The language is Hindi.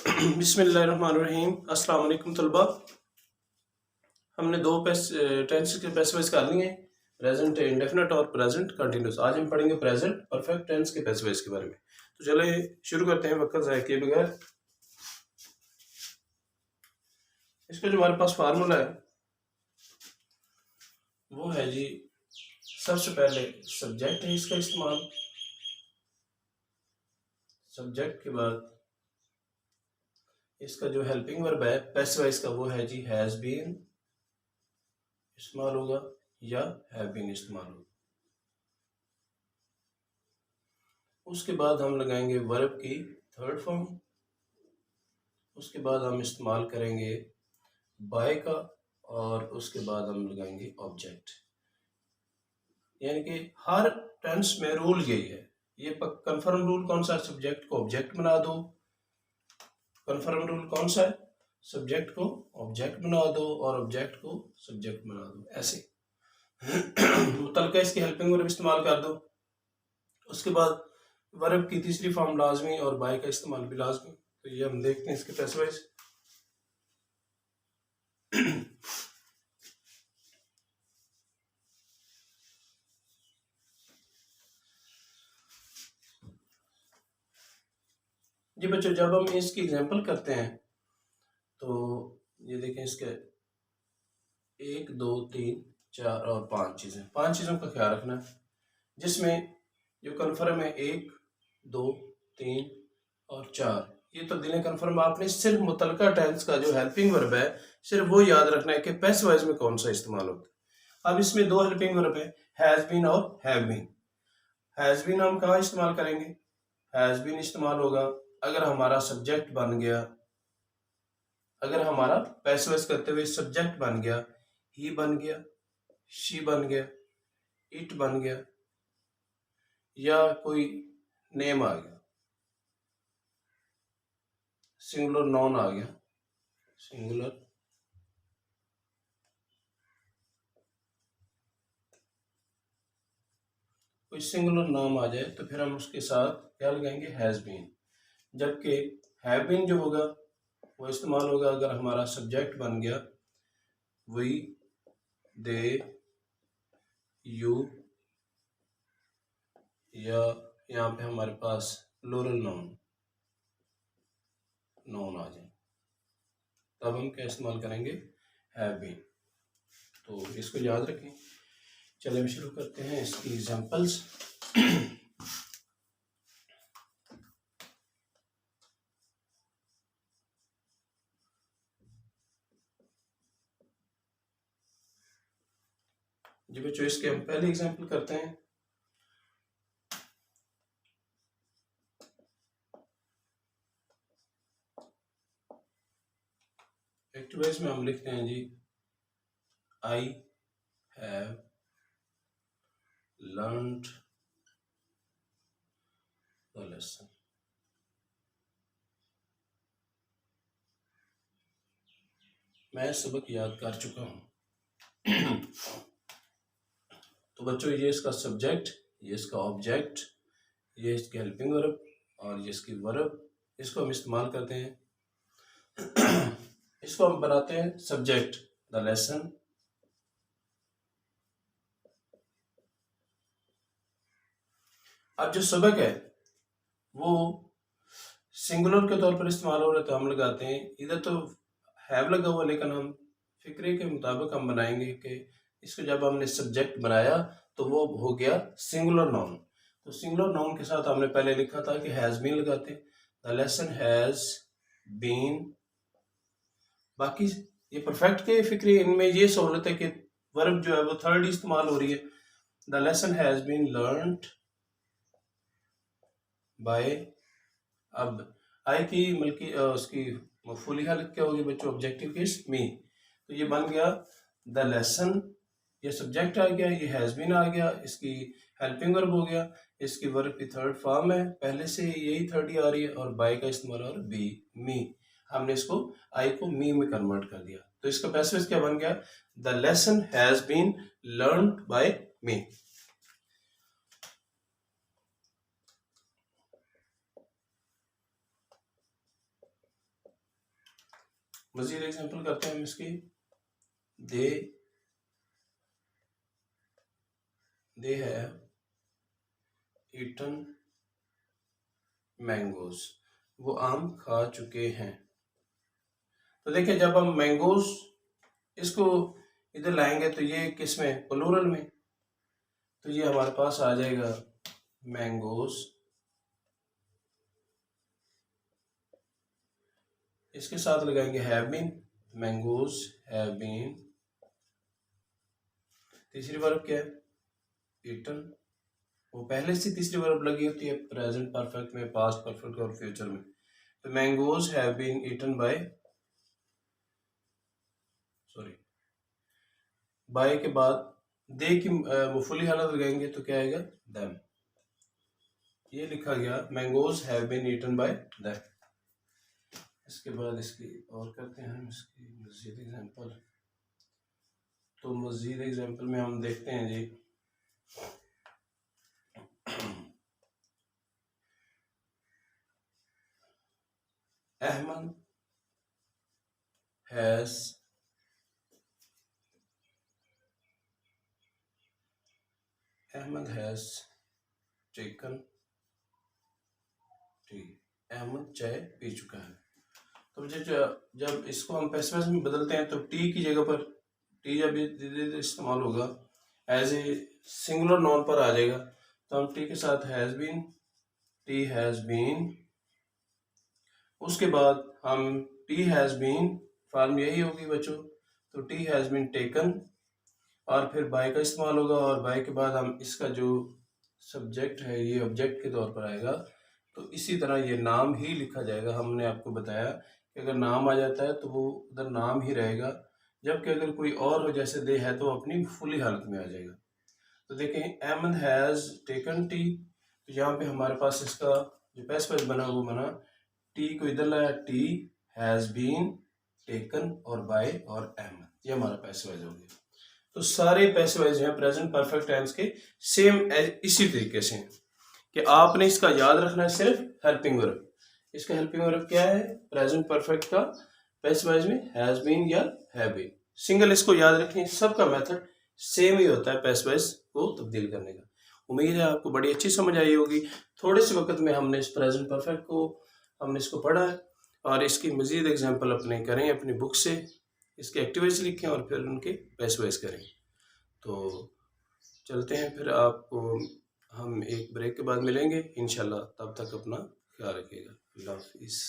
बिस्मिल्लाहिर्रहमानिर्रहीम। अस्सलाम वालेकुम तलबा। हमने दो टेंस के पैसिव कर लिए हैं, प्रेजेंट इंडेफिनिट और प्रेजेंट कंटिन्यूस। आज हम पढ़ेंगे प्रेजेंट परफेक्ट टेंस के पैसिव के बारे में। तो चले शुरू करते हैं वक्त ज़ाया किए बगैर। इसका जो हमारे पास फार्मूला है वो है जी, सबसे पहले सब्जेक्ट है इसका इस्तेमाल, सब्जेक्ट के बाद इसका जो हेल्पिंग वर्ब है पैसिव इसका वो है जी हैज बीन इस्तेमाल होगा या हैव बीन इस्तेमाल होगा। उसके बाद हम लगाएंगे वर्ब की थर्ड फॉर्म, उसके बाद हम इस्तेमाल करेंगे बाय का, और उसके बाद हम लगाएंगे ऑब्जेक्ट। यानी कि हर टेंस में रूल यही है। ये कन्फर्म रूल कौन सा है? सब्जेक्ट को ऑब्जेक्ट बना दो। कन्फर्म रूल कौन सा है? सब्जेक्ट को ऑब्जेक्ट बना दो और ऑब्जेक्ट को सब्जेक्ट बना दो, ऐसे मुतलका इसकी हेल्पिंग वर्ब इस्तेमाल कर दो। उसके बाद वर्ब की तीसरी फॉर्म लाजमी और बाय का इस्तेमाल भी लाजमी। तो ये हम देखते हैं इसके पैसिव वाइज। जी बच्चों, जब हम इसकी एग्जांपल करते हैं तो ये देखें, इसके 1 2 3 4 और 5 चीज़ें, 5 चीज़ों का ख्याल रखना है, जिसमें जो कन्फर्म है 1 2 3 और 4, ये तो दिने कन्फर्म। आपने सिर्फ मुतलका टेंस का जो हेल्पिंग वर्ब है सिर्फ वो याद रखना है कि पैसिव वाइज में कौन सा इस्तेमाल होता है। अब इसमें दो हेल्पिंग वर्ब है, हैज बीन और हैव बीन। हैज बीन हम कहाँ इस्तेमाल करेंगे? हैज बीन इस्तेमाल होगा अगर हमारा सब्जेक्ट बन गया, अगर हमारा पैसिव वॉइस करते हुए सब्जेक्ट बन गया, ही बन गया, शी बन गया, इट बन गया, या कोई नेम आ गया, सिंगुलर नॉन आ गया, सिंगुलर कोई सिंगुलर नाम आ जाए तो फिर हम उसके साथ क्या लगाएंगे? Has been. जबकि हैव बीन जो होगा वो इस्तेमाल होगा अगर हमारा सब्जेक्ट बन गया वी, दे, यू, या यहाँ पे हमारे पास प्लूरल नाउन आ जाए, तब हम क्या इस्तेमाल करेंगे? Have been. तो इसको याद रखें। चलिए हम शुरू करते हैं इसकी एग्जांपल्स। जी बच्चों, इसके हम पहले एग्जांपल करते हैं। एक्टिव वॉइस में हम लिखते हैं जी, I have learned the lesson. मैं सबक याद कर चुका हूँ। तो बच्चों, ये इसका सब्जेक्ट, ये इसका ऑब्जेक्ट, ये इसकी हेल्पिंग वर्ब और ये इसकी वर्ब। इसको हम इस्तेमाल करते हैं। इसको हम बनाते हैं सब्जेक्ट, द लेसन। अब जो सबक है वो सिंगुलर के तौर पर इस्तेमाल हो रहा है तो हम लगाते हैं, इधर तो हैव लगा हुआ, लेकिन हम फिक्रे के मुताबिक हम बनाएंगे कि इसको जब हमने सब्जेक्ट बनाया तो वो हो गया सिंगुलर नाउन। तो सिंगुलर नाउन के साथ हमने पहले लिखा था कि हैज बीन लगाते, द लेसन हैज बीन। बाकी ये परफेक्ट के फिक्रे, इनमें ये सहूलत है कि वर्ब जो है वो थर्ड इस्तेमाल हो रही है। The lesson has been learned by. अब आई की बल्कि उसकी फुली हालत क्या होगी बच्चों? ऑब्जेक्टिव केस मी। तो ये बन गया द लेसन, ये सब्जेक्ट आ गया, ये हैज बीन आ गया, इसकी हेल्पिंग वर्ब हो गया, इसकी वर्ब की थर्ड फॉर्म है, पहले से यही थर्ड ही आ रही है, और बाय का इस्तेमाल और बी, मी। हमने इसको आई को मी में कन्वर्ट कर दिया। तो इसका पैसिव क्या बन गया? The lesson has been learned by me. मजीद एग्जांपल करते हैं हम इसकी। दे हैव ईटन मैंगोज, वो आम खा चुके हैं। तो देखिए जब हम मैंगोज इसको इधर लाएंगे तो ये किस में, प्लूरल में, तो ये हमारे पास आ जाएगा मैंगोज। इसके साथ लगाएंगे have been, mangoes have been. तीसरी वर्ब क्या है, ईटन। वो पहले से तीसरी वर्ब लगी होती है प्रेजेंट परफेक्ट में, पास्ट परफेक्ट और फ्यूचर में। तो mangoes have been eaten by, sorry by के बाद दे की मुफुली हालत लगाएंगे तो क्या आएगा, देम। ये लिखा गया mangoes have been eaten by them. इसके बाद इसकी और करते हैं हम इसकी मजीद एग्जांपल। तो मजीद एग्जांपल में हम देखते हैं जी, Ahmad has taken tea, Ahmad चाय पी चुका है। तो जब इसको हम पैसिव में बदलते हैं तो टी की जगह पर, टी जब इस्तेमाल होगा एज ए सिंगुलर नॉन पर आ जाएगा, तो हम टी के साथ has been, tea has been. उसके बाद हम टी हैज बीन, फॉर्म यही होगी बच्चों, तो टी हैज बीन टेकन, और फिर बाय का इस्तेमाल होगा, और बाय के बाद हम इसका जो सब्जेक्ट है ये ऑब्जेक्ट के तौर पर आएगा। तो इसी तरह ये नाम ही लिखा जाएगा। हमने आपको बताया कि अगर नाम आ जाता है तो वो उधर नाम ही रहेगा, जबकि अगर कोई और हो जैसे दे है तो अपनी फुली हालत में आ जाएगा। तो देखें अहमद हैज़ टेकन टी, तो यहाँ पे हमारे पास इसका जो पैसिव वॉइस बना वो बना, टी को इधर लाया, टी हैज़ बीन टेकन और बाय और अहमद, ये हमारा पैसिव वॉइस हो गया। तो सारे पैसिव वॉइस जो है प्रेजेंट परफेक्ट टेंस के सेम इसी तरीके से कि आपने इसका याद रखना है सिर्फ हेल्पिंग वर्ब। इसका हेल्पिंग वर्ब क्या है, प्रेजेंट परफेक्ट का पैसिव वॉइस में हैज बीन या हैव बीन, सिंगल इसको याद रखें। सबका मेथड सेम ही होता है पैसिव वॉइस को तब्दील करने का। उम्मीद है आपको बड़ी अच्छी समझ आई होगी। थोड़े से वक्त में हमने इस प्रेजेंट परफेक्ट को हमने इसको पढ़ा है, और इसकी मजीद एग्जाम्पल अपने करें अपनी बुक से, इसके एक्टिविटीज लिखें और फिर उनके पैसिव वॉइस करें। तो चलते हैं फिर, आपको हम एक ब्रेक के बाद मिलेंगे इंशाल्लाह। तब तक अपना ख्याल रखिएगा। अल्लाह हाफिज़।